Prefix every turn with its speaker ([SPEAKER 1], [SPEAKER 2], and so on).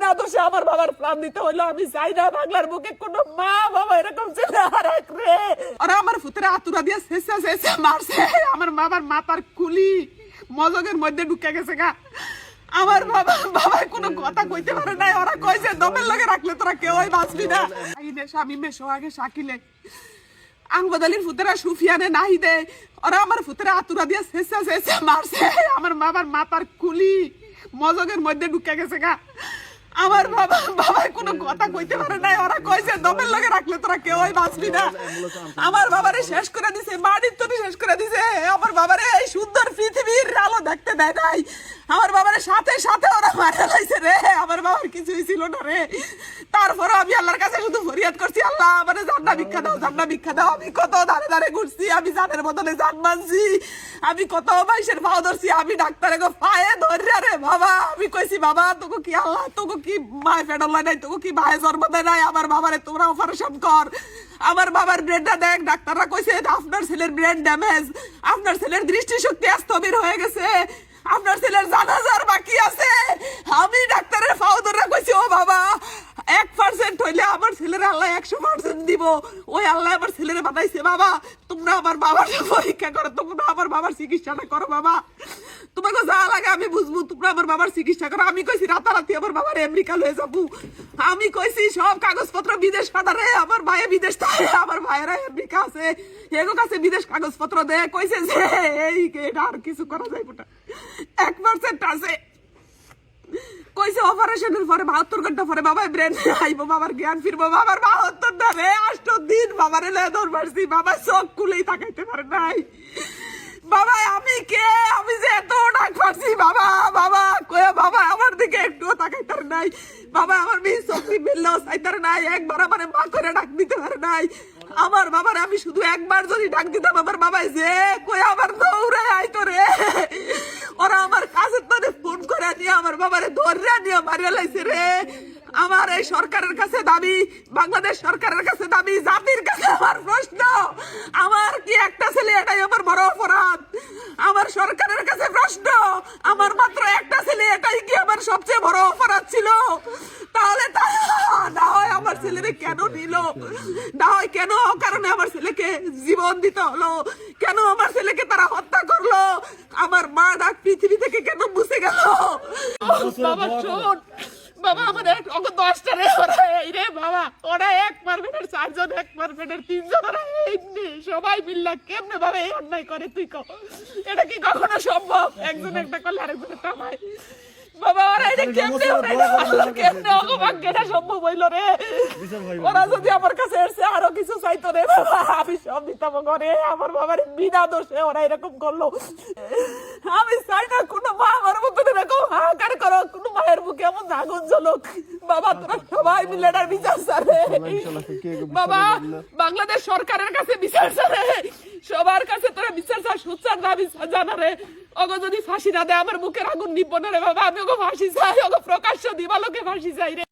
[SPEAKER 1] বিনা দোষে আমার বাবার প্রাণ দিতে হইলো। আমি চাই না বাংলার বুকে কোনো মা বাবা এরকম ছেলে হারাক রে। ওরা আমার ফুতেরা আতুরা দিয়ে শেষে শেষে মারছে। আমার বাবার মাথার কুলি মজগের মধ্যে ঢুকে গেছে গা। আমার বাবা কোনো কথা কইতে পারে নাই। ওরা কইছে দমের লগে রাখলে তোরা কেউই বাঁচবি না। আইনে স্বামী মেশো আগে শাকিলে আংবাদালির ফুতেরা সুফিয়ানে নাহিদে ওরা আমার ফুতেরা আতুরা দিয়ে শেষে শেষে মারছে। আমার বাবার মাথার কুলি মজগের মধ্যে ঢুকে গেছে গা। আমার বাবা কোনো কথা কইতে পারে নাই। ওরা কইছে দমের লগে রাখলে তোরা কেউই বাঁচবি না। আমার বাবারে শেষ করে দিছে, মাটির তবে শেষ করে দিছে। আমার বাবারে এই সুন্দর পৃথিবীর আলো দেখতে দেয় নাই। আমার বাবারে সাথে সাথে ওরা মারা লাইছে রে। আমার বাবার কিছুই ছিল না রে। তারপরে আমি আল্লাহর কাছে শুধু ফরিয়াদ করছি, আল্লাহ আমারে জান্নাত ভিক্ষা দাও, জান্নাত ভিক্ষা দাও। আমি কত ধারে ধারে ঘুরছি, আমি জানের বদলে জান মানছি, আমি কত মাইশের পাও ধরছি, আমি ডাক্তারে গো পায়ে ধরে রে বাবা। আমি কইছি বাবা তোকে কি আল্লাহ তোকে কি মায় ফেডলাই নাই, তোকে কি মায়ে জন্ম দেয় নাই? আমার বাবারে তোমরা অপারেশন কর। আমার বাবার ব্রেনটা দেখ, ডাক্তাররা কইছে আপনার ছেলের ব্রেন ড্যামেজ, আপনার ছেলের দৃষ্টিশক্তি স্থবির হয়ে গেছে, আপনার ছেলের জানাজার বাকি আছে। আমি ডাক্তারের পাও ধরে কইছি ও বাবা 1% হইলে আমার ছেলের আল্লাহ 100% দিব। ওই আল্লাহ আমার ছেলের বানাইছে বাবা। তোমরা আমার বাবার পরীক্ষা করো, তোমরা আমার বাবার চিকিৎসাটা করো বাবা। তোমাকে যা লাগে আমি বুঝবো, তোমরা আমার বাবার চিকিৎসা করো। আমি কইছি রাতারাতি আমার বাবার আমেরিকা লয়ে যাবো। আমি কইছি সব কাগজপত্র বিদেশ পাঠারে। আমার ভাই বিদেশ থাকে, আমার ভাইয়েরা আমেরিকা আছে, এগো কাছে বিদেশ কাগজপত্র দেয়। কইছে যে এই এটা আর কিছু করা যাইব না, 1% আছে। কইছে অপারেশনের পরে 72 ঘন্টা পরে বাবা ব্রেন আইবো, বাবার জ্ঞান ফিরবো। বাবার 72 না রে 8 দিন বাবারে লেদর মারছি। বাবা চোখ খুলেই তাকাইতে পারে নাই। বাবা আমি কে, আমি যে এত ডাক পারছি বাবা বাবা কয়ে বাবা আমার দিকে একটুও তাকাইতে পারে নাই। বাবা আমার মেয়ে চোখটি মিললেও চাইতে পারে নাই। একবার আমার মা করে ডাক দিতে পারে নাই। আমার বাবার আমি শুধু একবার যদি ডাক দিতাম, আমার বাবা যে কয়ে আমার দৌড়ে আইতো রে। ওরা আমার কাছে তাদের ফোন করে নিয়ে আমার বাবারে ধরে নিয়ে মারিয়ে লাইছে রে। আমার এই সরকারের কাছে দাবি, বাংলাদেশ সরকারের কাছে দাবি, জাতির কাছে আমার প্রশ্ন, আমার কি একটা ছেলে এটাই আমার বড় অপরাধ? আমার সরকারের কাছে প্রশ্ন, আমার মাত্র একটা ছেলে এটাই কি আমার সবচেয়ে বড় অপরাধ ছিল? তাহলে না হয় আমার ছেলেরে কেন নিল? না হয় কেন কারণে আমার ছেলেকে জীবন দিতে হলো? কেন আমার ছেলেকে তারা হত্যা করলো? আমার মা ডাক পৃথিবী থেকে কেন মুছে গেল? বাবা শোন বাবা, আমার 10টা রে ওরা এই রে বাবা, ওরা 1% 4 জন, 1% 3 জন, ওরা সবাই মিল্লা কেমনে ভাবে এই অন্যায় করে তুই কও? এটা কি কখনো সম্ভব? একজন একটা করলে আরেকজনের টামায় বাবা। ওরা এটা কেমনে কেমনে অগভাগ্যটা সম্ভব হইল রে? ওরা যদি আমার কাছে এসে আরো কিছু চাইতো রে বাবা, আমি সব দিতাম ঘরে। আমার বাবার বিনা দোষে ওরা এরকম করলো। আমি চাই না কোনো মা আমার মুখে এরকম হাহাকার করো, কোনো মায়ের মুখে এমন আগুন জ্বলুক। বাবা তোরা সবাই মিলে এটার বিচার চারে বাবা। বাংলাদেশ সরকারের কাছে বিচার চারে, সবার কাছে তোরা বিচার চা, সোচ্চার দাবি জানা রে। ওগো যদি ফাঁসি না দেয় আমার মুখের আগুন নিব না রে বাবা। আমি ওগো ফাঁসি চাই, ওগো প্রকাশ্য দিবালোকে ফাঁসি চাই রে।